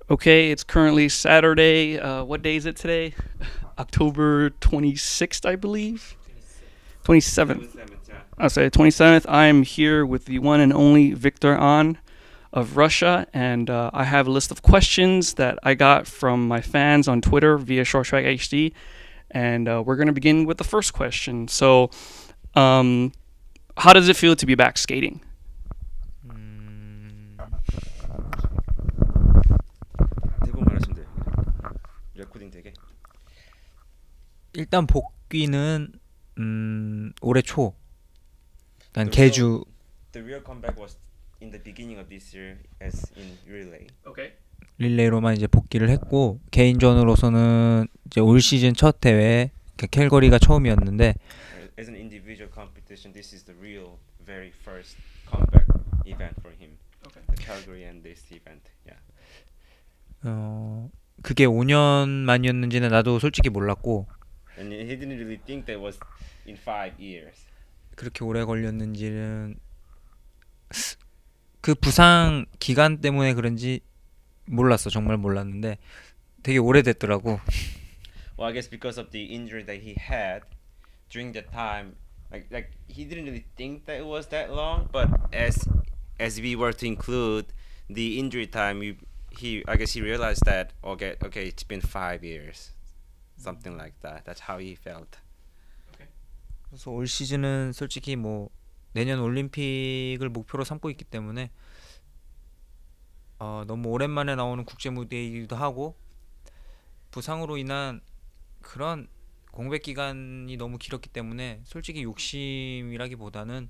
Okay, it's currently Saturday. What day is it today? October 26th, I believe. 27th. 27th, yeah. I'll say 27th. I'm here with the one and only Victor An of Russia, and I have a list of questions that I got from my fans on Twitter via ShortTrack HD, and we're going to begin with the first question. So, um, how does it feel to be back skating? 음, 대본 말하시면 돼요. 레코딩 되게. 일단 복귀는 올해 초, 그러니까 The real- 개주 The real comeback was in the beginning of this year as in relay. Okay. 릴레이로만 이제 복귀를 했고 개인전으로서는 이제 올 시즌 첫 대회 그러니까 캘거리가 처음이었는데 As an individual competition, this is the real very first comeback event for him. Okay. The Calgary and this event. Yeah. 그게 5년 만이었는지는 나도 솔직히 몰랐고 And he didn't really think that was in 5 years. 그렇게 오래 걸렸는지는 그 부상 기간 때문에 그런지 몰랐어. 정말 몰랐는데 되게 오래됐더라고. Well, I guess because of the injury that he had during that time, like he didn't really think that it was that long. But as we were to include the injury time, I guess he realized that okay, it's been 5 years, something like that. That's how he felt. 그래서 올 시즌은 솔직히 뭐 내년 올림픽을 목표로 삼고 있기 때문에 너무 오랜만에 나오는 국제 무대이기도 하고 부상으로 인한 그런 공백 기간이 너무 길었기 때문에 솔직히 욕심이라기보다는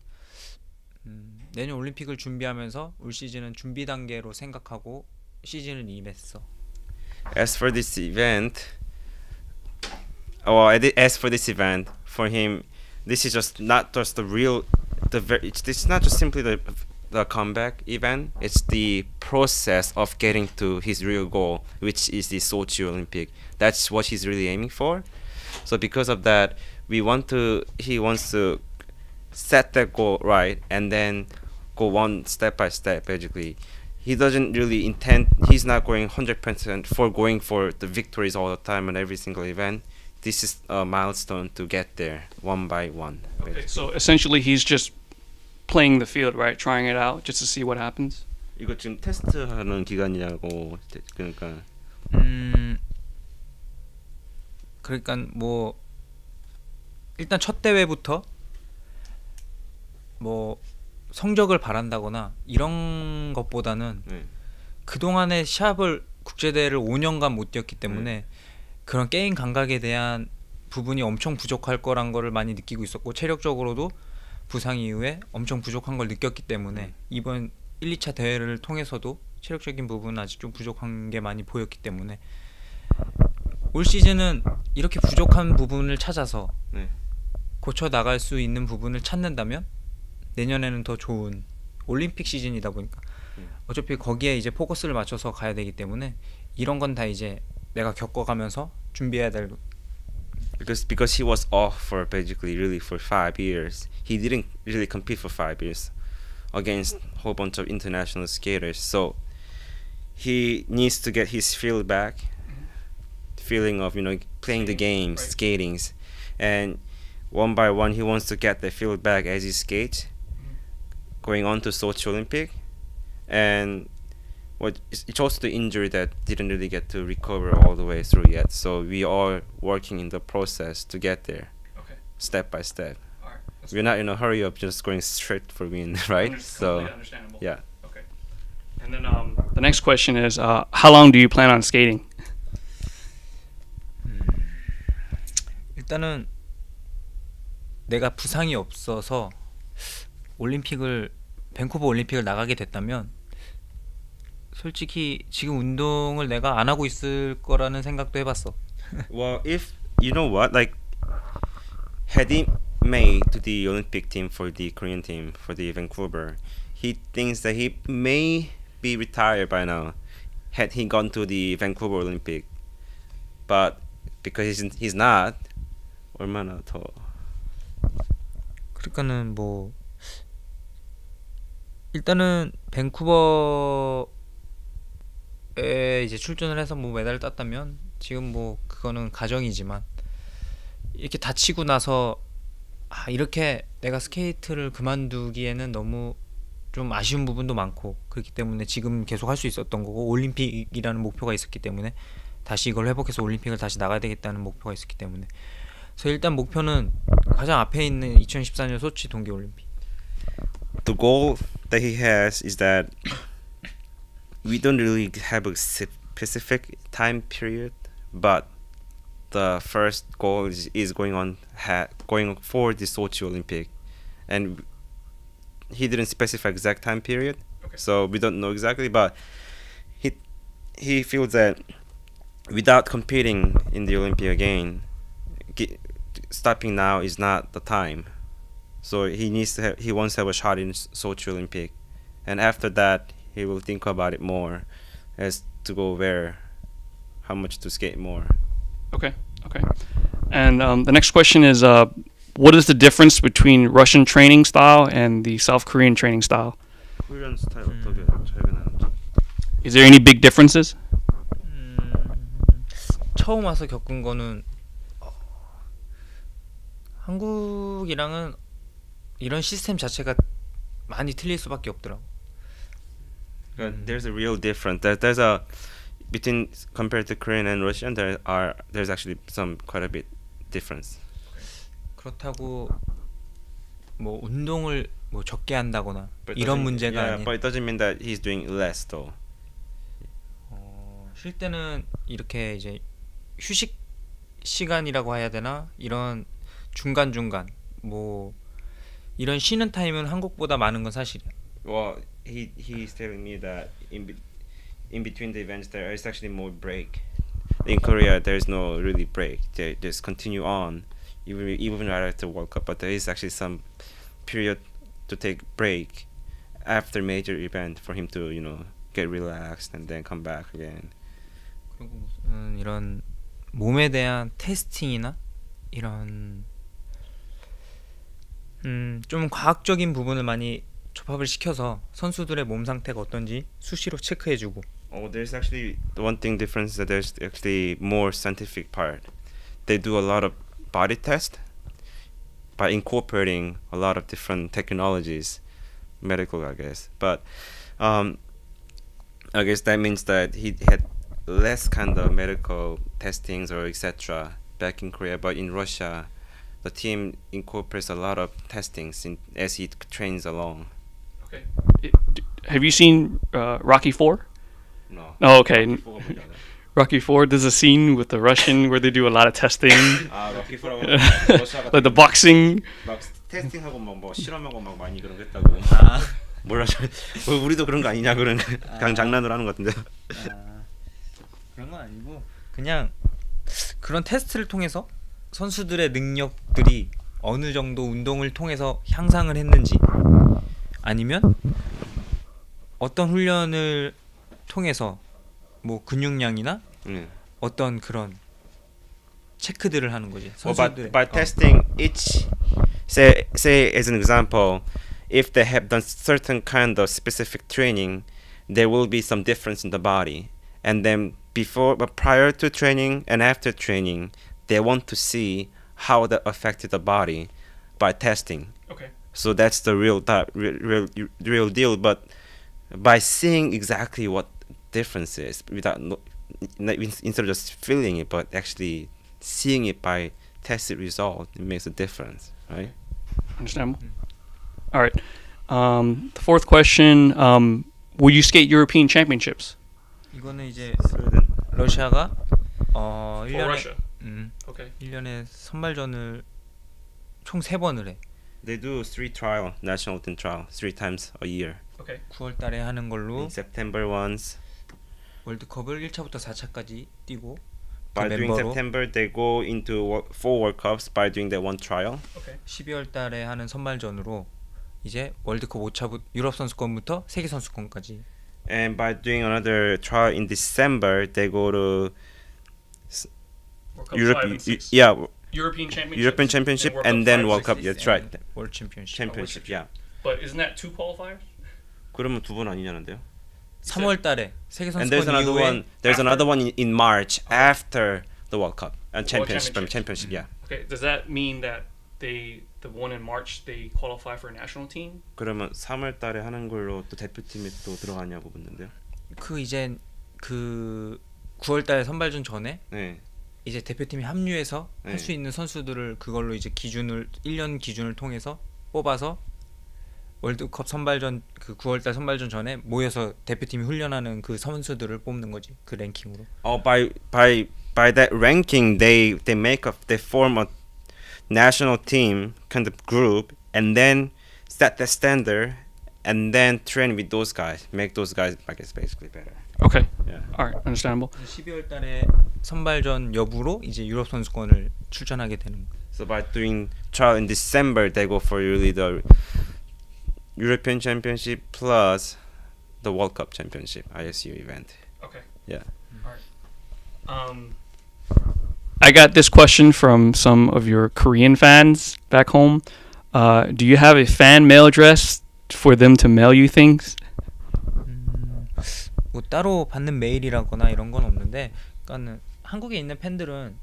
내년 올림픽을 준비하면서 올 시즌은 준비 단계로 생각하고 시즌을 임했어. As for this event, for him, this is just not just the real, it's not just simply the comeback event. It's the process of getting to his real goal, which is the Sochi Olympic. That's what he's really aiming for. So because of that, he wants to set that goal right and then go one step by step. Basically, he doesn't really intend. He's not going 100% for going for the victories all the time on every single event. This is a milestone to get there one by one. Okay. So essentially, he's just playing the field, right? Trying it out just to see what happens. 이거 지금 테스트하는 기간이냐고. 그러니까 그러니까 뭐 일단 첫 대회부터 뭐 성적을 바란다거나 이런 것보다는 네. 그동안의 시합을 국제대회를 5년간 못 뛰었기 때문에 그런 게임 감각에 대한 부분이 엄청 부족할 거란 거를 많이 느끼고 있었고 체력적으로도 부상 이후에 엄청 부족한 걸 느꼈기 때문에 이번 1, 2차 대회를 통해서도 체력적인 부분은 아직 좀 부족한 게 많이 보였기 때문에 올 시즌은 이렇게 부족한 부분을 찾아서 네. 고쳐 나갈 수 있는 부분을 찾는다면 내년에는 더 좋은 올림픽 시즌이다 보니까 어차피 거기에 이제 포커스를 맞춰서 가야 되기 때문에 이런 건 다 이제 내가 겪어가면서 준비해야 될 Because he was off for basically really for 5 years. He didn't really compete for 5 years against a whole bunch of international skaters. So he needs to get his feel back, feeling of playing the games, skatings, and one by one he wants to get the feel back as he skates, going on to Sochi Olympic, and it's also the injury that didn't really get to recover all the way through yet. So we are working in the process to get there, Okay. step by step. All right. We're not in a hurry of just going straight for win, right? So Understandable. yeah. Okay. And then the next question is, how long do you plan on skating? 일단은 내가 부상이 없어서 밴쿠버 올림픽을 나가게 됐다면 솔직히 지금 운동을 내가 안 하고 있을 거라는 생각도 해봤어. Well, if you know what, like, had he made to the Olympic team for the Korean team for the Vancouver, he thinks that he may be retired by now. Had he gone to the Vancouver Olympic, but because he's not, 얼마나 더? 그러니까는 뭐 일단은 밴쿠버에 이제 출전을 해서 뭐 메달을 땄다면 지금 뭐 그거는 가정이지만 이렇게 다치고 나서 이렇게 내가 스케이트를 그만두기에는 너무 좀 아쉬운 부분도 많고 그렇기 때문에 지금 계속 할 수 있었던 거고 올림픽이라는 목표가 있었기 때문에 다시 이걸 회복해서 올림픽을 다시 나가야 되겠다는 목표가 있었기 때문에 그래서 일단 목표는 가장 앞에 있는 2014년 소치 동계올림픽. The goal that he has is that we don't really have a specific time period, but the first goal is going for the Sochi Olympic, and he didn't specify exact time period, so we don't know exactly. But he feels that without competing in the Olympic again, stopping now is not the time. So he wants to have a shot in Sochi Olympic, and after that he will think about it more, as to go where, how much to skate more. Okay. And the next question is, what is the difference between Russian training style and the South Korean training style? Korean style 어떻게 차이가 나는지. Is there any big differences? 처음 와서 겪은 거는 한국이랑은 이런 시스템 자체가 많이 틀릴 수밖에 없더라고. There's a real difference. There's a between compared to Korean and Russian. There's actually quite a bit difference. 그렇다고 뭐 운동을 뭐 적게 한다거나 이런 문제가 아니에요. But it doesn't mean that he's doing less though. 쉴 때는 이렇게 이제 휴식 시간이라고 해야 되나? 이런 중간중간 뭐 이런 쉬는 타임은 한국보다 많은 건 사실이야. Well, he's telling me that in between the events there is actually more break. In Korea there's no really break. They just continue on even right after World Cup, but there is actually some period to take break after major event for him to get relaxed and then come back again. 그리고 무슨 이런 몸에 대한 테스팅이나 이런 좀 과학적인 부분을 많이 접합을 시켜서 선수들의 몸 상태가 어떤지 수시로 체크해주고. There's actually one thing difference that there's actually more scientific part. They do a lot of body test by incorporating a lot of different technologies, medical I guess. But I guess that means that he had less kind of medical testings or etc. back in Korea, but in Russia the team incorporates a lot of testings as he trains along. Okay. Have you seen Rocky 4? No. Oh, okay. Rocky 4, there's a scene with the Russian where they do a lot of testing. Rocky 4 like the boxing. 막 테스팅하고 뭐 실험하고 막 많이 그런 거 했다고. 몰라. 우리도 그런 거 아니냐 그런 그냥 장난으로 하는 것 같은데. 그런 건 아니고 그냥 그런 테스트를 통해서 선수들의 능력들이 어느 정도 운동을 통해서 향상을 했는지 아니면 어떤 훈련을 통해서 뭐 근육량이나 어떤 그런 체크들을 하는 거지. 선수들. By testing each, say as an example, if they have done certain kind of specific training, there will be some difference in the body, and then prior to training and after training, they want to see how that affected the body by testing. Okay. So that's the real deal. But by seeing exactly what difference is, instead of just feeling it, but actually seeing it by tested result, it makes a difference, right? Understandable. All right. The fourth question: will you skate European Championships? 이거는 이제 러시아가 1년에 Okay. 1년에 선발전을 총 3번을 해. They do 3 national team trial 3 times a year. Okay. 9월 달에 하는 걸로 In September once. 월드컵을 1차부터 4차까지 뛰고 By doing September they go into 4 World Cups by doing that one trial. Okay. 12월 달에 하는 선발전으로 이제 월드컵 5차부터 유럽 선수권부터 세계 선수권까지. And by doing another trial in December, they go to European Championship and then World Cup. That's right. World Championship. Championship, yeah. But isn't that 2 qualifiers? 그러면 2번 아니냐는데요? 3월달에 세계 And there's 선수권 another 이후에 one. There's another one in March after the World Cup and World championship. Yeah. Okay, does that mean that the one in March they qualify for a national team? 그러면 3월달에 하는 걸로 또 대표팀에 또 들어가냐고 묻는데요. 그 이제 그 9월달에 선발전 전에 네. 이제 대표팀이 합류해서 네. 할 수 있는 선수들을 그걸로 이제 기준을 1년 기준을 통해서 뽑아서 월드컵 선발전 그 9월달 선발전 전에 모여서 대표팀이 훈련하는 그 선수들을 뽑는 거지 그 랭킹으로. By that ranking, they form a national team kind of group, and then set the standard, and then train with those guys, make those guys, I guess, basically better. Okay. Yeah. All right, understandable. 12월달에 선발전 여부로 이제 유럽 선수권을 출전하게 되는. So by doing trial in December, they go for really the European Championship plus the World Cup Championship ISU event. Okay. Yeah. All right. I got this question from some of your Korean fans back home. Do you have a fan mail address for them to mail you things? 뭐 따로 받는 메일이라거나 이런 건 없는데, 그러니까는 한국에 있는 팬들은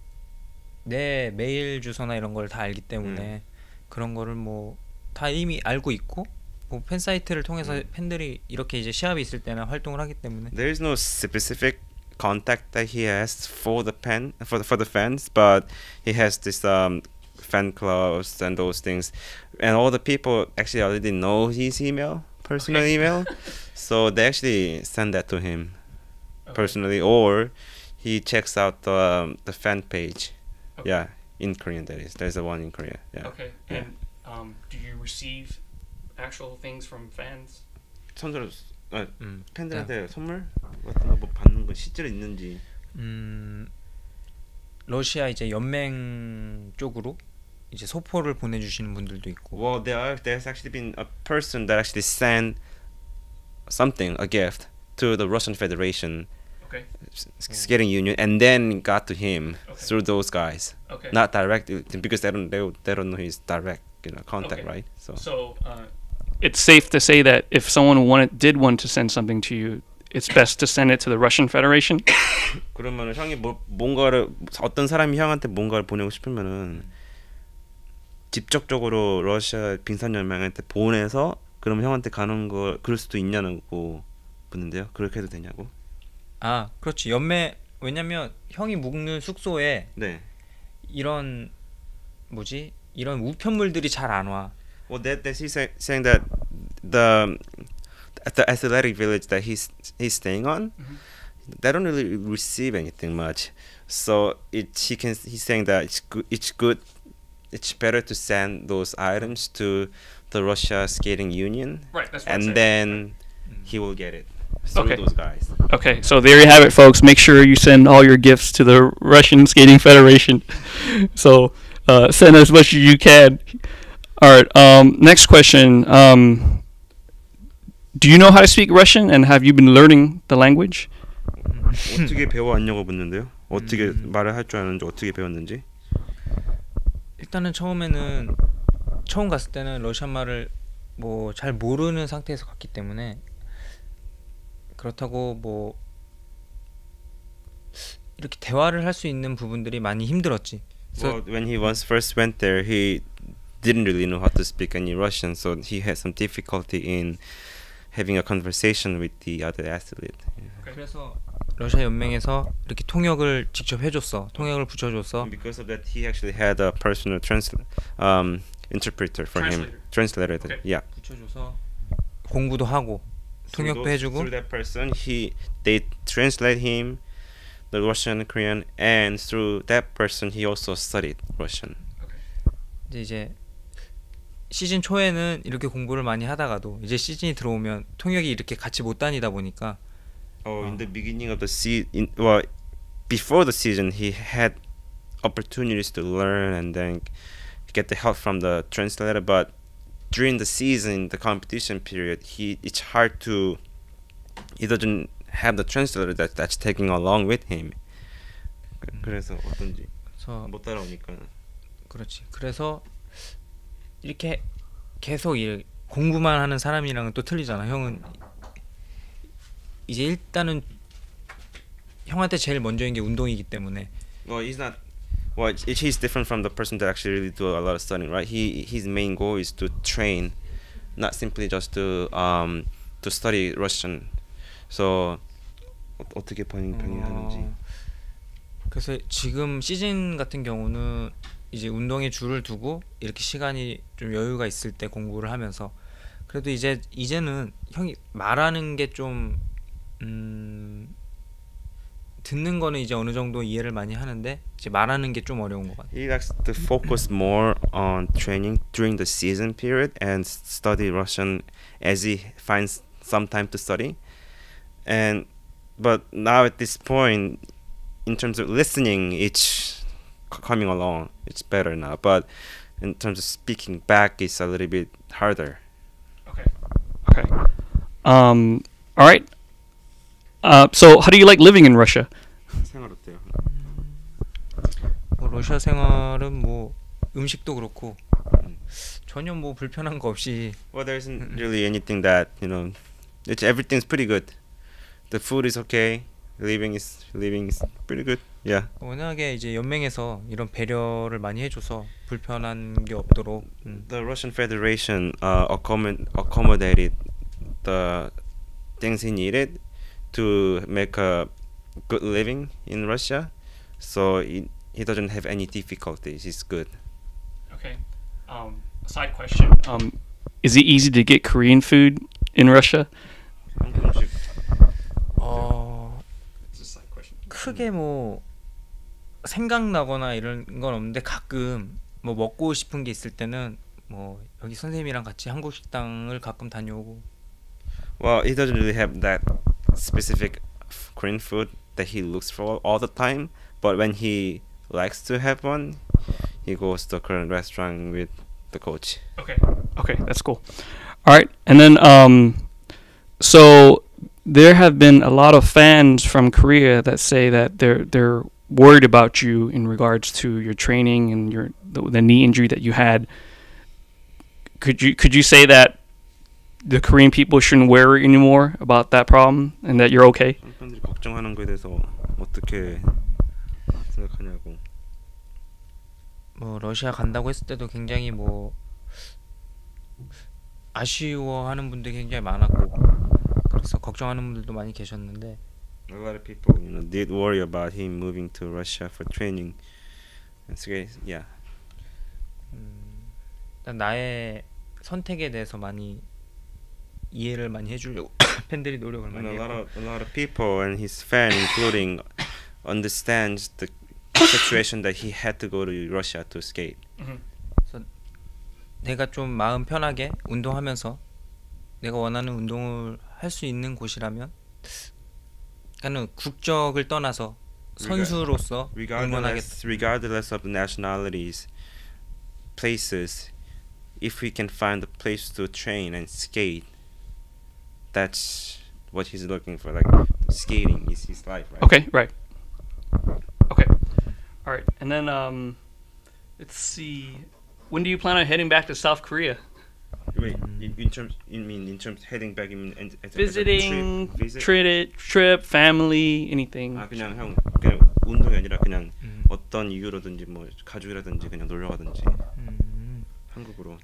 내 메일 주소나 이런 걸 다 알기 때문에 그런 거를 뭐 다 이미 알고 있고, 뭐 팬 사이트를 통해서 팬들이 이렇게 이제 시합이 있을 때나 활동을 하기 때문에. There is no specific contact that he has for the fans, but he has this fan clubs and those things, and all the people actually already know his personal email, so they actually send that to him personally, or he checks out the fan page. Okay. Yeah, in Korean that is. There's a one in Korea. Yeah. Okay. Yeah. And do you receive actual things from fans? 선수로 팬들한테 선물 같은 거 뭐 받는 거 실제로 있는지. 러시아 이제 연맹 쪽으로 이제 소포를 보내주시는 분들도 있고. Well, there's actually been a person that actually sent something, a gift, to the Russian Federation Okay. skating union, and then got to him Okay. through those guys, Okay. not directly, because they don't know his direct contact, Okay. right? So So it's safe to say that if someone did want to send something to you, it's best to send it to the Russian Federation. 그러면은 형이 뭔가를 어떤 사람이 형한테 뭔가를 보내고 싶으면은 직접적으로 러시아 빙산연맹한테 보내서 그러면 형한테 가는 거 그럴 수도 있냐고 묻는데요. 그렇게 해도 되냐고? 아, 그렇지. 왜냐면 형이 묵는 숙소에 네. 이런 우편물들이 잘 안 와. Well, he's saying that the athletic village that he's staying on, they don't really receive anything much. So he's saying that it's better to send those items to the Russia Skating Union, Right. That's what I'm and saying. then he will get it through Okay. those guys. Okay, so there you have it, folks. Make sure you send all your gifts to the Russian Skating Federation. So send as much as you can. All right. Next question. Do you know how to speak Russian, and have you been learning the language? 어떻게 배워왔냐고 묻는데요. 어떻게 말을 할 줄 아는지 어떻게 배웠는지. 일단은 처음 갔을 때는 러시아 말을 뭐 잘 모르는 상태에서 갔기 때문에, 그렇다고 뭐 이렇게 대화를 할 수 있는 부분들이 많이 힘들었지. Well, when he first went there, he didn't really know how to speak any Russian, so he had some difficulty in having a conversation with the other athlete. 그래서 러시아 연맹에서 이렇게 통역을 직접 해줬어. 통역을 붙여줬어. And because of that, he actually had a personal interpreter for him. Translator. Okay. Yeah. 붙여줘서 공부도 하고 통역도 해주고. Through that person, they translate him the Russian, Korean, and through that person, he also studied Russian. 이제 시즌 초에는 이렇게 공부를 많이 하다가도 이제 시즌이 들어오면 통역이 이렇게 같이 못 다니다 보니까. In the beginning of the season, before the season, he had opportunities to learn and then get the help from the translator. But during the season, the competition period, it's hard to. He doesn't have the translator that's taking along with him. 그래서 어떤지 못 따라오니까. 그렇지. 그래서 이렇게 계속 공부만 하는 사람이랑은 또 틀리잖아. 형은 이제 일단은 형한테 제일 먼저인 게 운동이기 때문에. Well, he's not. Well, he's different from the person that actually really do a lot of studying, right? His main goal is to train, not simply just to study Russian. So 어떻게 병행하는지. 그래서 지금 시즌 같은 경우는 이제 운동에 줄을 두고 이렇게 시간이 좀 여유가 있을 때 공부를 하면서 그래도 이제는 형이 말하는 게 좀 듣는 거는 이제 어느 정도 이해를 많이 하는데 이제 말하는 게 좀 어려운 것 같아요. He likes to focus more on training during the season period and study Russian as he finds some time to study. But now at this point, in terms of listening, it's coming along. It's better now. But in terms of speaking back, it's a little bit harder. Okay. All right. So how do you like living in Russia? 생활 어때요? 뭐 러시아 생활은 뭐 음식도 그렇고 전혀 뭐 불편한 거 없이. Well, there isn't really anything that everything's pretty good. The food is okay. Living is pretty good. Yeah. 워낙에 이제 연맹에서 이런 배려를 많이 해줘서 불편한 게 없도록. The Russian Federation accommodated the things he needed to make a good living in Russia, so he doesn't have any difficulties. He's good. Okay. A side question. Is it easy to get Korean food in Russia? It's a side question. 크게 뭐 생각나거나 이런 건 없는데 가끔 뭐 먹고 싶은 게 있을 때는 뭐 여기 선생님이랑 같이 한국 식당을 가끔 다녀오고. Well, he doesn't really have that specific Korean food that he looks for all the time, but when he likes to have one, he goes to a Korean restaurant with the coach. Okay, that's cool. All right, and then so there have been a lot of fans from Korea that say that they're worried about you in regards to your training and the knee injury that you had. Could you say that the Korean people shouldn't worry anymore about that problem and that you're okay? 팬들이 걱정하는 거에 대해서 어떻게 생각하냐고. 뭐 러시아 간다고 했을 때도 굉장히 뭐 아쉬워하는 분들이 굉장히 많았고 그래서 걱정하는 분들도 많이 계셨는데. A lot of people, did worry about him moving to Russia for training. That's great. Yeah. 일단 나의 선택에 대해서 많이 이해를 많이 해주려고 팬들이 노력을 And 많이 했고. a lot of people and his fan, including, understands the situation that he had to go to Russia to skate. 그래서 내가 좀 마음 편하게 운동하면서 내가 원하는 운동을 할 수 있는 곳이라면, 그러니까는 국적을 떠나서 선수로서 응원하겠다. Regardless of nationalities, places, if we can find a place to train and skate, that's what he's looking for. Like skating is his life, right? Okay, right. Okay, all right. And then let's see. When do you plan on heading back to South Korea? Wait, in terms heading back as Visiting, a visit? trip, family, anything. 그냥 운동이 아니라 그냥 어떤 이유로든지 뭐 가족이라든지 그냥 놀러 가든지 한국으로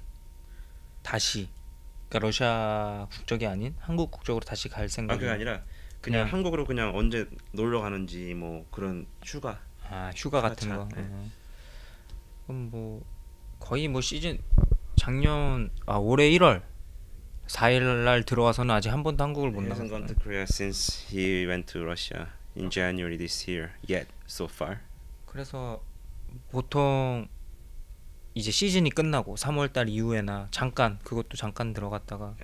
다시, 그러니까 러시아 국적이 아닌 한국 국적으로 다시 갈 생각이. 그게 아니라 그냥 한국으로 그냥 언제 놀러 가는지 뭐 그런 휴가. 휴가 같은 거. 네. 그럼 뭐 거의 뭐 시즌 작년 올해 1월 4일 날 들어와서는 아직 한 번도 한국을 못 He hasn't gone 나갔어요. to Korea since he went to Russia in January this year. Yet so far. 그래서 보통 이제 시즌이 끝나고 3월 달 이후에나 그것도 잠깐 들어갔다가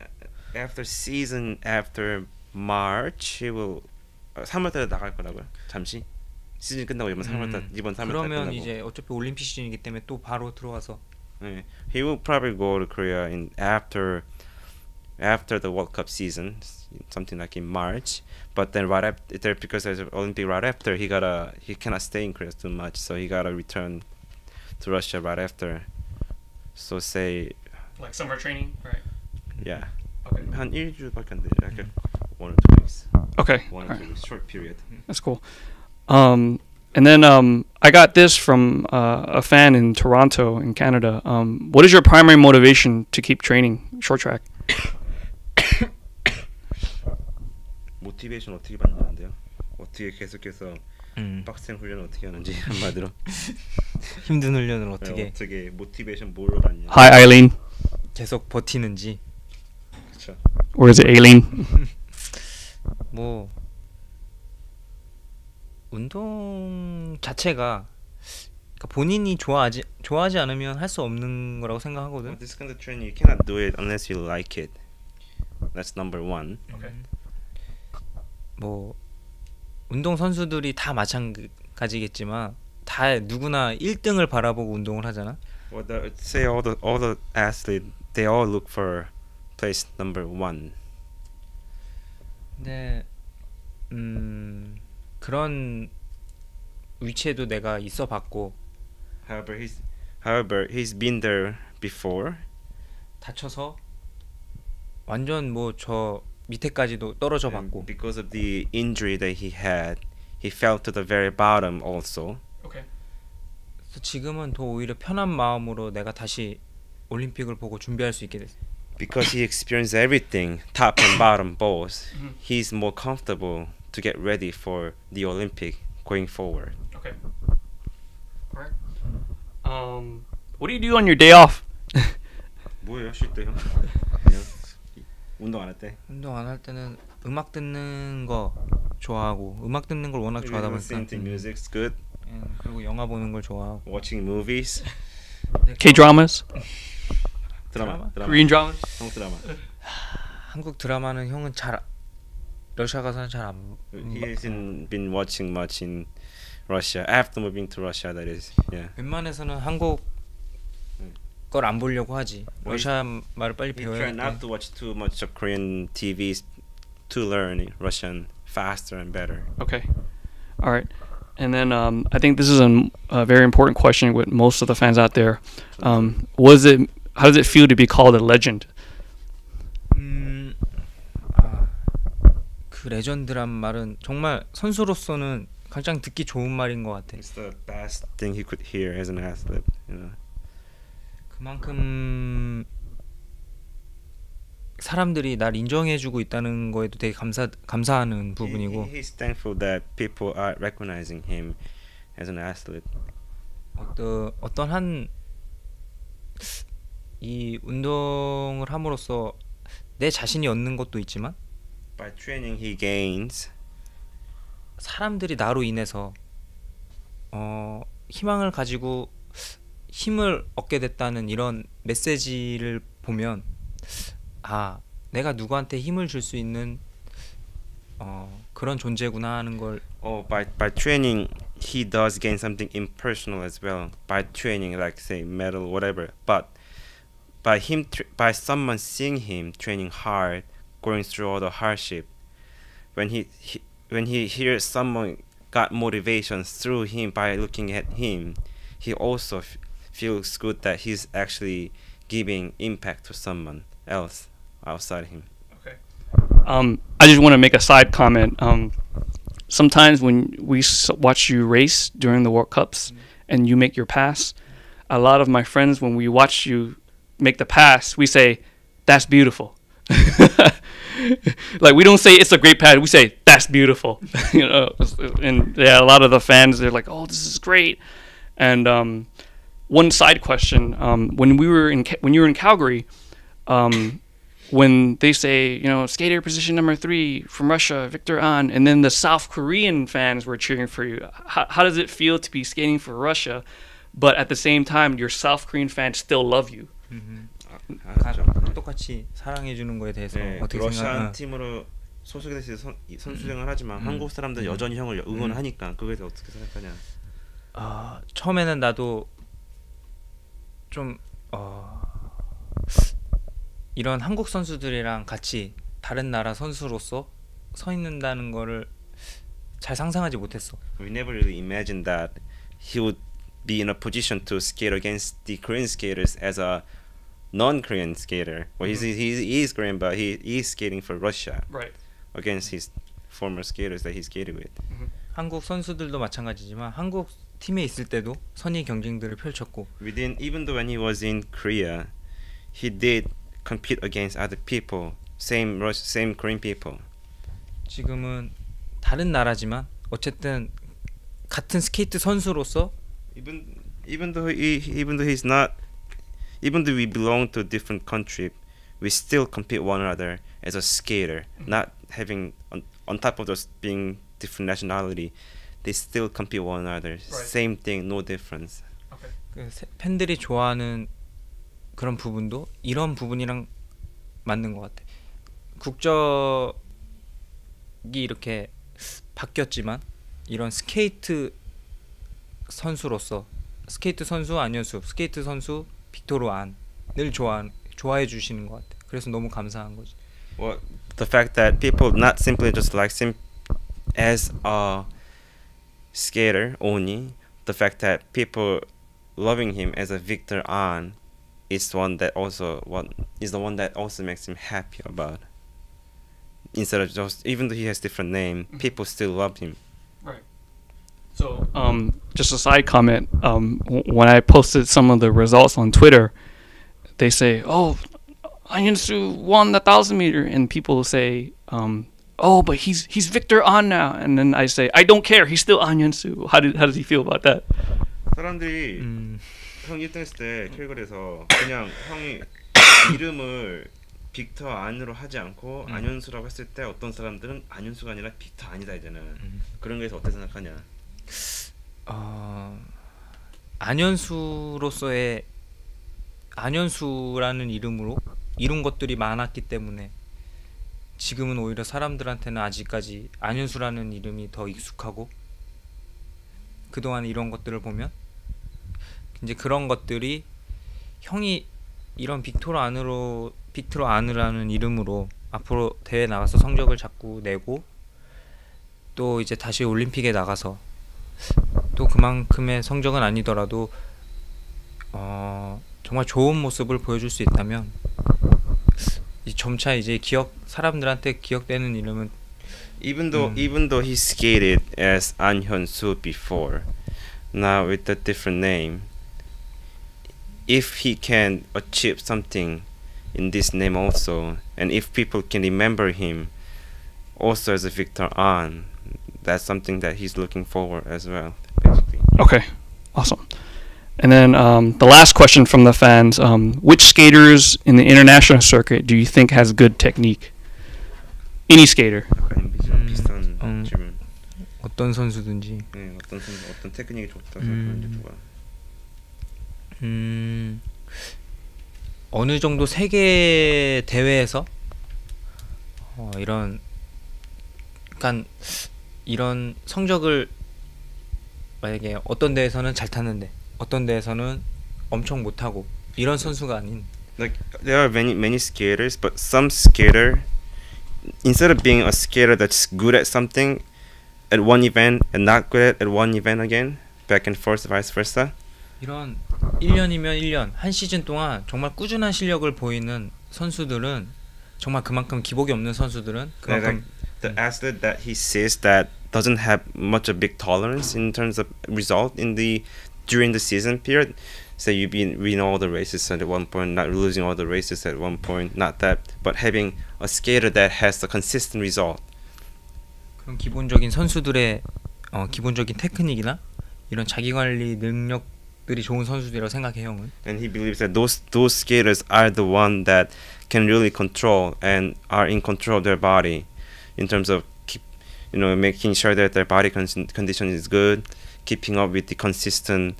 After March, he will 3월달에 나갈 거라고요. 잠시 시즌 끝나고 이번 3월달 그러면 끝나고. 이제 어차피 올림픽 시즌이기 때문에 또 바로 들어와서. 네. He will probably go to Korea after the World Cup season, something like in March. But then right after, because there's an Olympic right after, he cannot stay in Korea too much, so he gotta return to Russia right after. So say Like summer training, right? yeah. Okay. 한 1주밖에 안 되죠. Like 1 or 2 weeks. Okay. 1 or Alright. 2 weeks, short period. That's cool. And then I got this from a fan in Toronto, in Canada. What is your primary motivation to keep training short track? 모티베이션 어떻게 받는데요? 어떻게 계속해서 빡센 훈련을 어떻게 하는지 한마디로. 힘든 훈련을 어떻게 어떻게 모티베이션 뭘로 받냐? Hi, Eileen. 계속 버티는지. 그렇죠. Or is it Aileen? 뭐 운동 자체가 그러니까 본인이 좋아하지 않으면 할 수 없는 거라고 생각하거든. This kind of training you cannot do it unless you like it. That's number one. Okay. 뭐 운동 선수들이 다 마찬가지겠지만 다 누구나 1등을 바라보고 운동을 하잖아. Well, say all the athletes they all look for place number 1. 근데 그런 위치에도 내가 있어 봤고 However, he's been there before. 다쳐서 완전 뭐 저 밑에까지도 떨어져 And 봤고 because of the injury that he had, he fell to the very bottom also. Okay. 그래서 지금은 더 오히려 편한 마음으로 내가 다시 올림픽을 보고 준비할 수 있게 됐어. Because he experienced everything, top and bottom both, he's more comfortable to get ready for the Olympic going forward. Okay. Alright. What do you do on your day off? 뭐예요? 쉴 때 형? 그냥 운동 안 할 때? 운동 안 할 때는 음악 듣는 거 좋아하고 음악 듣는 걸 워낙 좋아하다 보니까 Listening to music's good. 그리고 영화 보는 걸 좋아하고 Watching movies. K-dramas? 드라마. Korean dramas? 한국 드라마. 한국 드라마는 형은 잘 러시아 가서는 잘 안. He hasn't been watching much in Russia after moving to Russia. That is, yeah. 웬만해서는 한국 걸 안 보려고 하지. 러시아 말을 빨리 He 배워야 tried not to watch too much of Korean TVs to learn Russian faster and better. Okay. All right. And then I think this is a very important question with most of the fans out there. How does it feel to be called a legend? 그 레전드란 말은 정말 선수로서는 가장 듣기 좋은 말인 것 같아. It's the best thing he could hear as an athlete, you know. 그만큼 사람들이 날 인정해주고 있다는 거에도 되게 감사하는 부분이고. He's thankful that people are recognizing him as an athlete. 어떤 한 이 운동을 함으로써 내 자신이 얻는 것도 있지만 By training, he gains. 사람들이 나로 인해서 희망을 가지고 힘을 얻게 됐다는 이런 메시지를 보면 아 내가 누구한테 힘을 줄 수 있는 그런 존재구나 하는 걸. By training, he does gain something impersonal as well. By training, like say medal, whatever. But by someone seeing him training hard, going through all the hardship, when he hears someone got motivation through him by looking at him, he also feels good that he's actually giving impact to someone else outside him. Okay. I just want to make a side comment. Sometimes when we watch you race during the World Cups and you make your pass, a lot of my friends, when we watch you make the pass, we say, "That's beautiful." Like we don't say it's a great pass, we say that's beautiful. You know, and yeah, a lot of the fans they're like, "Oh, this is great." And one side question: when you were in Calgary, when they say, you know, skater position number 3 from Russia, Victor An, and then the South Korean fans were cheering for you. How does it feel to be skating for Russia, but at the same time your South Korean fans still love you? 똑같이 사랑해 주는 거에 대해서 네, 어떻게 러시아 생각하나? 팀으로 소속이 돼서 선수생활 하지만 한국 사람들 여전히 형을 응원하니까 그거에 대해 어떻게 생각하냐? 처음에는 나도 좀 이런 한국 선수들이랑 같이 다른 나라 선수로서 서 있는다는 거를 잘 상상하지 못했어. We never really imagined that he would be in a position to skate against the Korean skaters as a non-Korean skater. Well, he is Korean, but he is skating for Russia Right. against his former skaters that he skated with. 한국 선수들도 마찬가지지만 한국 팀에 있을 때도 선의 경쟁들을 펼쳤고 Even though when he was in Korea, he did compete against other people, same Korean people. 지금은 다른 나라지만 어쨌든 같은 스케이트 선수로서 Even though he's not, even though we belong to a different country, we still compete one another as a skater. Not having on top of just being different nationality, they still compete one another. Same thing, no difference. 그 팬들이 좋아하는 그런 부분도 이런 부분이랑 맞는 것 같아. 국적이 이렇게 바뀌었지만 이런 스케이트 선수로서 스케이트 선수 안현수, 스케이트 선수 빅토르 안을 좋아해 주시는 것 같아. 그래서 너무 감사한 거지. Well, the fact that people not simply just like him as a skater only, the fact that people loving him as a Victor An is the one that also makes him happy about. Instead of just, even though he has different name, people still love him. Right. So, just a side comment. When I posted some of the results on Twitter, they say, "Oh, Anyeonsu won the 1,000-meter," and people say, "Oh, but he's Victor An now." And then I say, "I don't care. He's still Anyeonsu." How does he feel about that? 사람들이 형 1등 했을 때 캘거리에서 그냥 형이 이름을 빅터 안으로 하지 않고 안현수라고 했을 때 어떤 사람들은 안현수가 아니라 빅터 안이다 이제는 그런 거에서 어떻게 생각하냐? 안현수로서의 안현수라는 이름으로 이룬 것들이 많았기 때문에 지금은 오히려 사람들한테는 아직까지 안현수라는 이름이 더 익숙하고 그동안 이런 것들을 보면 이제 그런 것들이 형이 이런 빅토르 안이라는 이름으로 앞으로 대회 나가서 성적을 자꾸 내고 또 이제 다시 올림픽에 나가서 또 그만큼의 성적은 아니더라도 정말 좋은 모습을 보여줄 수 있다면 점차 이제 사람들한테 기억되는 이름은 Even though he skated as An Hyun-soo before, now with a different name, if he can achieve something in this name also, and if people can remember him also as a Victor An, that's something that he's looking forward as well, basically. Okay, awesome. And then the last question from the fans: which skaters in the international circuit do you think has good technique? Any skater. 약간 비슷한 질문. 어떤 선수든지. 네, 어떤 테크닉이 좋다 생각하는지 누가? 어느 정도 세계 대회에서 이런 성적을 만약에 어떤 대회에서는 잘 탔는데 어떤 대회에서는 엄청 못하고 이런 선수가 아닌. Like there are many skaters, but some skater, instead of being a skater that's good at something at one event and not good at one event again, back and forth, vice versa. 이런 1년이면 1년, 한 시즌 동안 정말 꾸준한 실력을 보이는 선수들은 정말 그만큼 기복이 없는 선수들은 그만큼 the athlete that he says that doesn't have much a big tolerance in terms of result during the season period. Say you win all the races at one point, not losing all the races at one point, not that, but having a skater that has a consistent result. 그런 기본적인 선수들의 기본적인 테크닉이나 이런 자기관리 능력들이 좋은 선수들이라고 생각해 형은. And he believes that those skaters are the one that can really control and are in control of their body, in terms of making sure that their body condition is good, keeping up with the consistent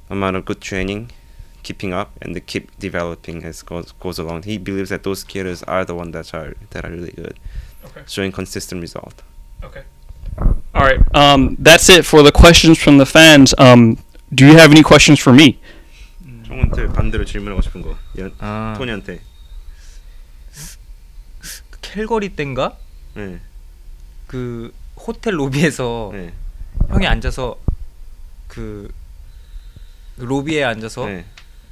amount of good training, keeping up and keep developing as goes along. He believes that those skaters are the ones that are really good, showing consistent result. Okay. All right. That's it for the questions from the fans. Do you have any questions for me? 형한테 반대로 질문하고 싶은 거. 토니한테. 캘거리 땐가? 네. 그 호텔 로비에서 네. 형이 앉아서 그 로비에 앉아서 네.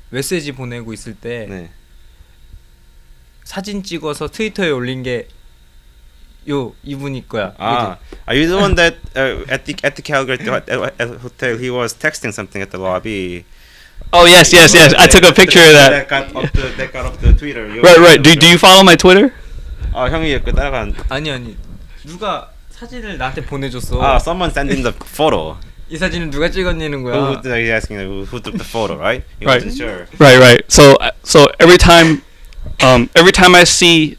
메시지 보내고 있을 때 네. 사진 찍어서 트위터에 올린 게 요 이분이 거야. Ah, are you the one that at the Calgary hotel he was texting something at the lobby? Oh yes. I took a picture of that. That got up to Twitter. Right. Do you follow my Twitter? 아 형이 그 따라간. 아니 누가 사진을 나한테 보내줬어. Ah, someone sent in the photo. 이 사진을 누가 찍었냐는 거야. He's asking who took the photo, right? He Right. wasn't sure. Right. So every time I see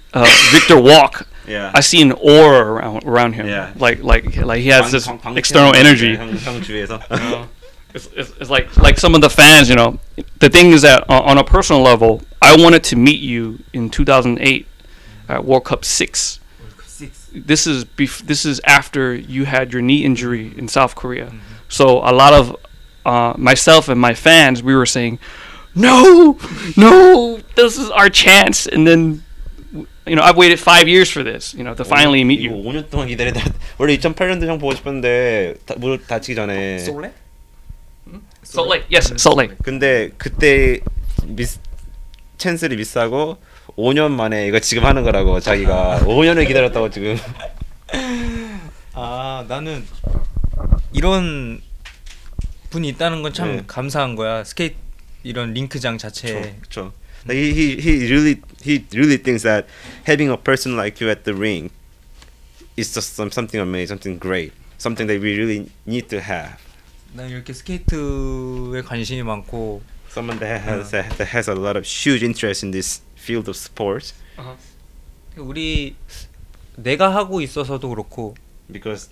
Victor walk, Yeah. I see an aura around him. Yeah. Like he has this external energy. 형 주위에서. It's like some of the fans, you know. The thing is that on a personal level, I wanted to meet you in 2008 at World Cup 6. This is after you had your knee injury in South Korea. So a lot of myself and my fans, we were saying, no, this is our chance. And then, you know, I've waited 5 years for this, you know, to finally meet you. 5년 동안 기다리다 원래 2008년도 형 보고 싶었는데 무릎 다치기 전에. 솔레? Salt Lake, yes, Salt Lake. 근데 그때 찬스를 미스하고 5년 만에 이거 지금 하는 거라고 자기가 5년을 기다렸다고 지금. 아 나는 이런 분이 있다는 건 참 네. 감사한 거야. 스케이트 이런 링크장 자체에. 그렇죠. Like he really thinks that having a person like you at the ring is just something amazing, something great, something that we really need to have. 난 이렇게 스케이트에 관심이 많고 Someone that has a lot of huge interest in this field of sports. 우리 내가 하고 있어서도 그렇고 Because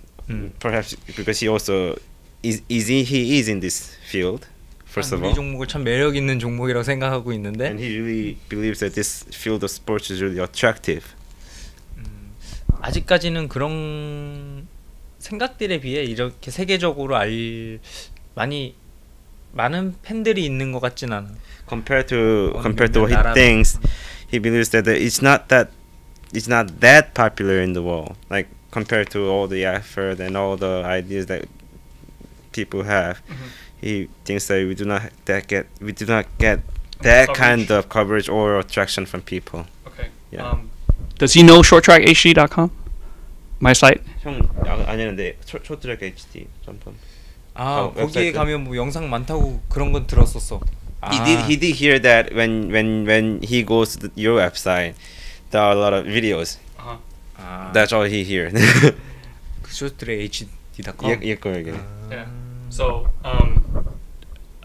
perhaps because he also he is in this field. First of 우리 all, 종목을 참 매력 있는 종목이라고 생각하고 있는데 and he really believes that this field of sports is really attractive. 아직까지는 그런 생각들에 비해 이렇게 세계적으로 많은 팬들이 있는 것 같진 않아. Compared to what he 나라는. thinks, he believes that it's not that popular in the world. Like compared to all the effort and all the ideas that people have, he thinks that we do not get that kind of coverage or attraction from people. Okay. Yeah. Does he know shorttrackhd.com? My site. 형 아니는데 쇼트트랙 HD 점점. 아 거기에 웹사이트. 가면 뭐 영상 많다고 그런 건 들었었어. He did hear that when he goes to your website, there are a lot of videos. 아, That's all he hears. 그 쇼트트랙 HD.com. 예 거예요. Yeah. So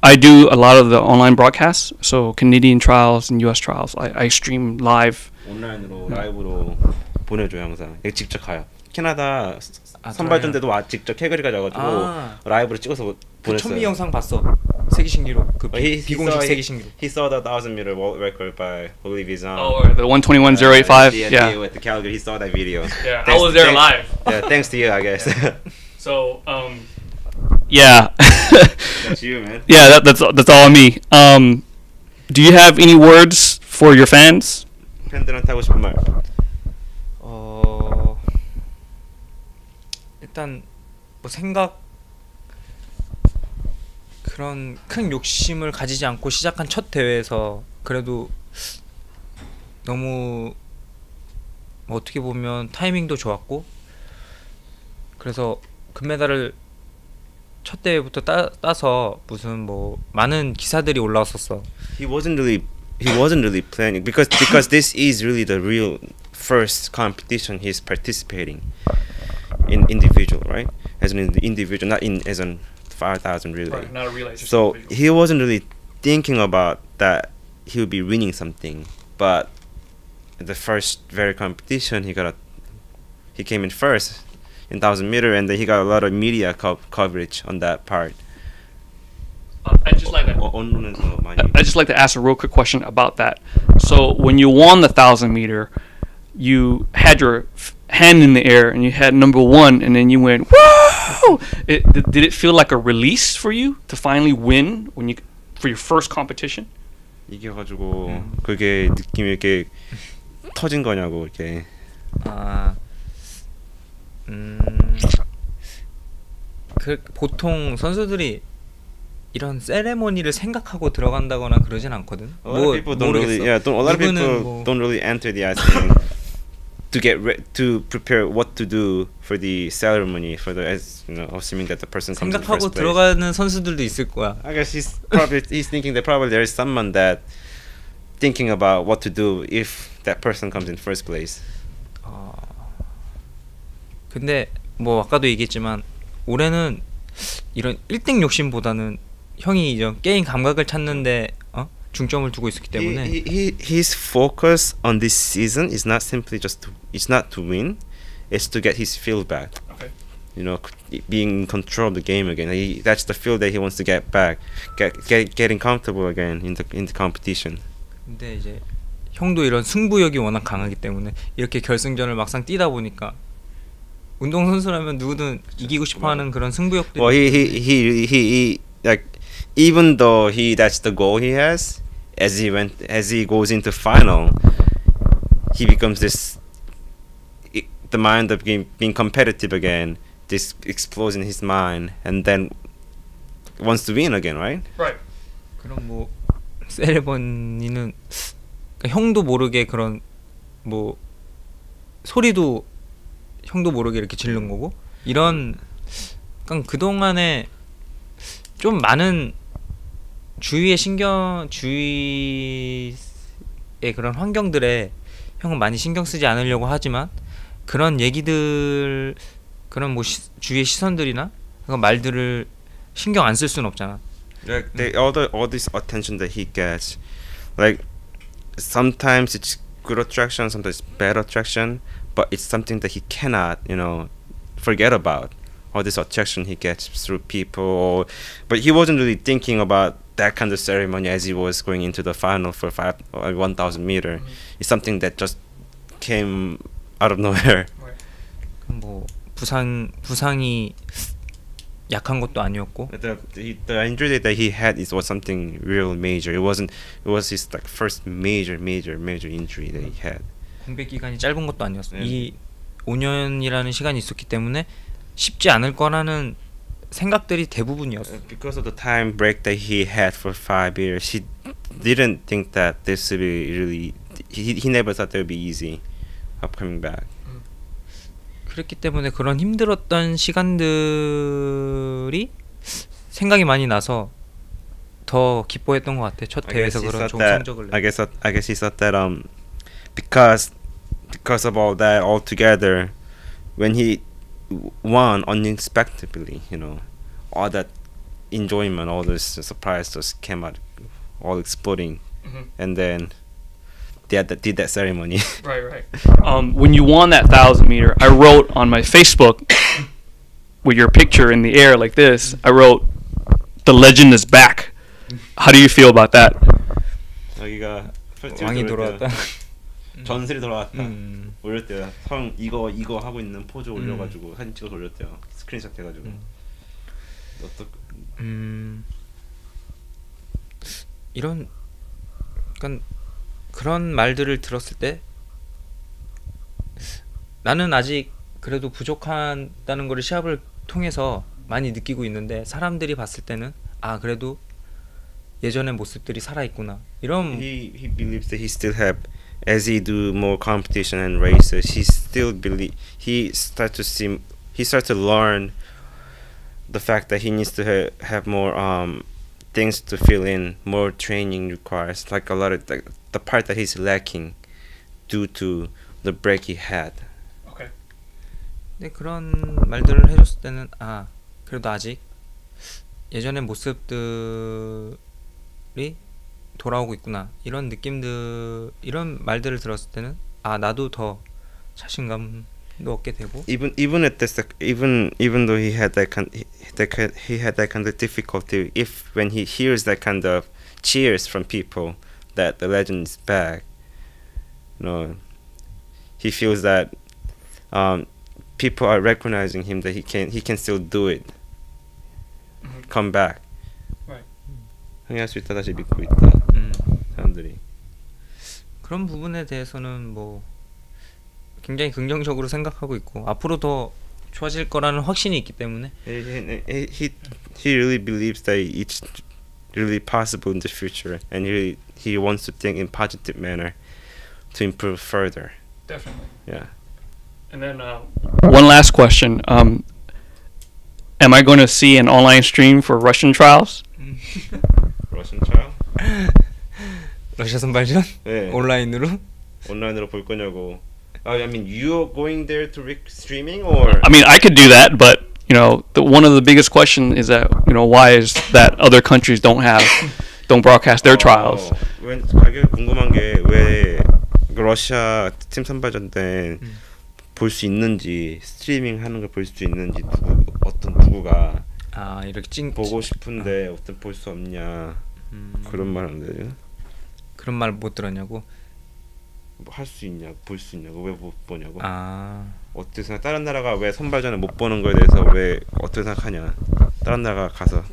I do a lot of the online broadcasts. So Canadian trials and U.S. trials. I stream live. 온라인으로 라이브로 보내줘 항상. 이거 직접 가요. 캐나다 아, 선발전 때도 직접 캐거리 가져가지고 아. 라이브로 찍어서 그 보냈어요. 천미 영상 봤어. 세계 신기록 그 비공식 세계 신기록. He saw the 1,000-meter world record by I believe he's on. Or the 121.085. the Yeah. with the Calgary. He saw that video. Yeah, I was there live. Yeah, thanks to you, I guess. So yeah. That's you, man. Yeah, that's all me. Do you have any words for your fans? 팬들한테 하고 싶은 말. 일단 뭐 그런 큰 욕심을 가지지 않고 시작한 첫 대회에서 그래도 너무 뭐 어떻게 보면 타이밍도 좋았고 그래서 금메달을 첫 대회부터 따서 무슨 뭐 많은 기사들이 올라왔었어. He wasn't really planning because this is really the real first competition he's participating in individual, right? As an individual, not in as an 5,000 relay. Right, not a relay. So he wasn't really thinking about that he would be winning something, but the first very competition he came in first in 1,000-meter, and then he got a lot of media coverage on that part. I just like that. 언론에서 많이. I just like to ask a real quick question about that. So when you won the 1,000-meter, you had your hand in the air and you had number one, and then you went whoa! Did it feel like a release for you to finally win for your first competition? 이겨가지고 그게 느낌이 이렇게 터진 거냐고 이렇게. 그 보통 선수들이 이런 세레모니를 생각하고 들어간다거나 그러진 않거든. A lot of people don't really enter the ice rink to prepare what to do for the ceremony for the as you know assuming that the person comes in 생각하고 first place. 들어가는 선수들도 있을 거야. I guess he's thinking that probably there is someone that thinking about what to do if that person comes in first place. 근데 뭐 아까도 얘기했지만 올해는 이런 1등 욕심보다는 형이 이제 게임 감각을 찾는데 중점을 두고 있었기 때문에 His focus on this season is not simply it's not to win, it's to get his feel back. Okay. You know, being in control of the game again. That's the feel that he wants to get back, getting comfortable again in the competition. 근데 이제 형도 이런 승부욕이 워낙 강하기 때문에 이렇게 결승전을 막상 뛰다 보니까 운동선수라면 누구든 이기고 싶어하는 그런 승부욕들이 Well, he like even though that's the goal he has as he goes into final, he becomes the mind of being competitive again. This explodes in his mind, and then wants to win again, right? Right. 그럼 뭐 세레머니는 그러니까 형도 모르게 그런 뭐 소리도 형도 모르게 이렇게 지른 거고 이런 그러니까 그동안에 좀 많은 주위의 그런 환경들에 형은 많이 신경 쓰지 않으려고 하지만 그런 얘기들 그런 뭐 주위의 시선들이나 그런 말들을 신경 안 쓸 수는 없잖아. Like all this attention that he gets, like sometimes it's good attraction, sometimes bad attraction, but it's something that he cannot, forget about. All this attraction he gets through people, but he wasn't really thinking about that kind of ceremony as he was going into the final for 1,000 meter. It's something that just came out of nowhere. 뭐 부상이 약한 것도 아니었고. The injury that he had was something real major. It was his like first major injury that he had. 공백 기간이 짧은 것도 아니었어. 이 5년이라는 시간이 있었기 때문에 쉽지 않을 거라는 생각들이 대부분이었어. Because of the time break that he had for 5 years, he didn't think that this would be really. He never thought that would be easy, coming back. 그랬기 때문에 그런 힘들었던 시간들이 생각이 많이 나서 더 기뻐했던 것 같아. 첫 대회에서 그런 좋은 성적을. I guess he thought that because of all that all together, when he won unexpectedly, all that enjoyment, all this surprise just came out, all exploding, and then they did that ceremony. Right. When you won that 1,000 meter, I wrote on my Facebook with your picture in the air like this. I wrote, "The legend is back." How do you feel about that? 여기가 왕이 돌아왔다. 전설이 돌아왔다. 올렸대요. 형 이거 하고 있는 포즈 올려가지고 사진 찍어서 올렸대요. 스크린샷 해가지고. 이런 그러니까 그런 말들을 들었을 때 나는 아직 그래도 부족하다는 거를 시합을 통해서 많이 느끼고 있는데 사람들이 봤을 때는 그래도 예전의 모습들이 살아 있구나. 이런 He believes that he still have as he do more competition and races, he start to learn the fact that he needs to have more things to fill in, more training requires, like a lot of the part that he's lacking due to the break he had. Okay. 근데 그런 말들을 해줬을 때는 그래도 아직 예전의 모습들이 돌아오고 있구나. 이런 느낌들, 이런 말들을 들었을 때는 나도 더 자신감도 얻게 되고. Even at this, even though he had that kind of difficulty, if when he hears that kind of cheers from people that the legend is back, he feels that people are recognizing him, that he can still do it. Come back. Right. 형이 할 수 있다 다시 믿고 있다. 사람들이. 그런 부분에 대해서는 뭐 굉장히 긍정적으로 생각하고 있고 앞으로 더 좋아질 거라는 확신이 있기 때문에. He really believes that it's really possible in the future, and he wants to think in positive manner to improve further. Definitely. Yeah. And then one last question. Am I going to see an online stream for Russian trials? Russian trial? 러시아 선발전 네. 온라인으로? 온라인으로 볼 거냐고. I mean, you're going there to streaming or? I mean, I could do that, but one of the biggest question is that why is that other countries don't broadcast their trials? 왜 가게 궁금한 게 왜 러시아 팀 선발전 때 볼 수 있는지 스트리밍 하는 걸 볼 수 있는지 어떤 누구가 이렇게 보고 싶은데 어떤 볼 수 없냐 그런 말 하는데 그런 말 못 들었냐고? 뭐 할 수 있냐 볼 수 있냐고 왜 못 보냐고 어떻게 생각 다른 나라가 왜 선발전을 못 보는 거에 대해서 왜 어떻게 생각하냐 다른 나라가 가서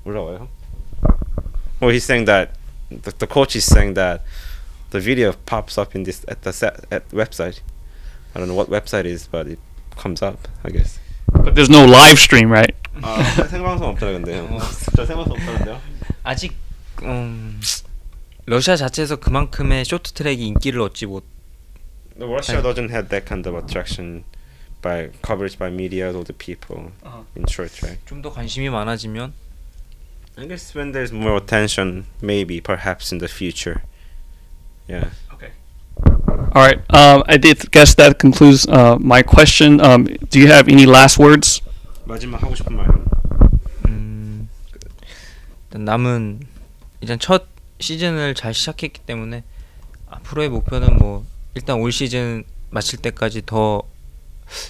올라와요? Well, he's saying that the coach is saying that the video pops up in this at website. I don't know what website it is, but it comes up, I guess. But there's no live stream, right? 생방송 없잖아 근데. 저 생방송 없다는데요? 아직 러시아 자체에서 그만큼의 쇼트트랙이 인기를 얻지 못. Russia doesn't have that kind of attraction by coverage by media or the people in short track. 좀 더 관심이 많아지면. I guess when there's more attention, maybe, perhaps in the future. Yeah. Okay. All right. I did guess that concludes my question. Do you have any last words? 마지막 하고 싶은 말은? 일단 남은 일단 첫 시즌을 잘 시작했기 때문에 앞으로의 목표는 뭐 일단 올 시즌 마칠 때까지 더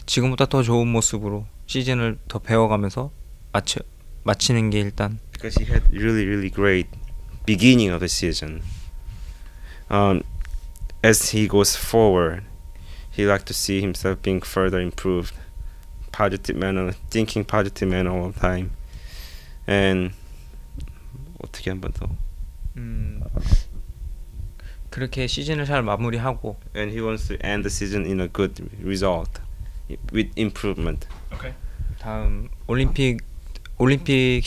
지금보다 더 좋은 모습으로 시즌을 더 배워가면서 마치는 게 일단. Because he had really great beginning of the season. As he goes forward, he like to see himself being further improved, positive manner, thinking positive manner all the time. And 어떻게 한 번 더? 그렇게 시즌을 잘 마무리하고. And he wants to end the season in a good result, with improvement. Okay. 다음 올림픽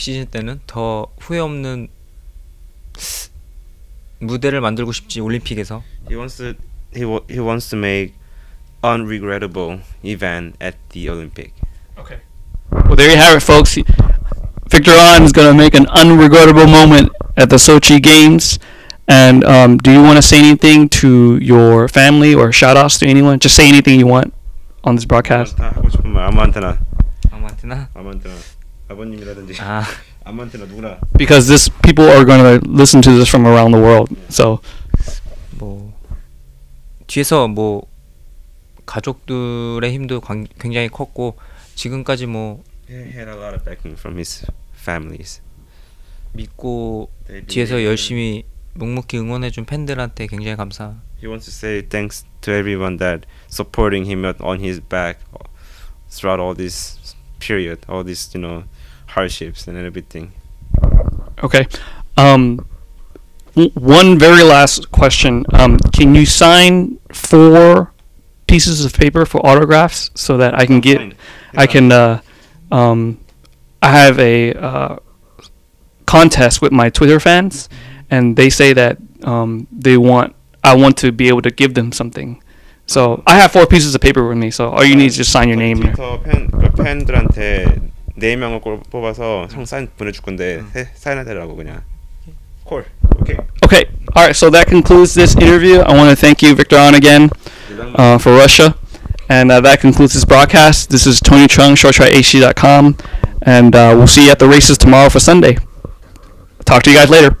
시즌 때는 더 후회 없는 무대를 만들고 싶지 올림픽에서. He wants to make unregrettable event at the Olympic. Okay. Well, there you have it, folks. Victor Ahn is going to make an unregrettable moment at the Sochi Games. And do you want to say anything to your family or shout-outs to anyone? Just say anything you want on this broadcast. 다 하고 싶은 말 아무한테나. 아무한테나? 아버님이라든지. 아무한테나 누구나. Because this people are going to listen to this from around the world. So 뭐 뒤에서 뭐 가족들의 힘도 굉장히 컸고 지금까지 뭐 He had a lot of backing from his families. 믿고 뒤에서 열심히 묵묵히 응원해준 팬들한테 굉장히 감사. He wants to say thanks to everyone that supporting him on his back throughout all this period, all these hardships and everything. okay. One very last question. Can you sign 4 pieces of paper for autographs so that I can get? I can. I have a contest with my Twitter fans, and they say that I want to be able to give them something. So I have 4 pieces of paper with me. So all you need is just sign your name. 트위터 팬들한테 4명을 뽑아서 형 사인 보내줄 건데 사인해달라고 그냥. 콜. Okay. Okay. All right. So that concludes this interview. I want to thank you, Victor Ahn, again for Russia. And that concludes this broadcast. This is Tony Chung, shorttrackhd.com. And we'll see you at the races tomorrow for Sunday. Talk to you guys later.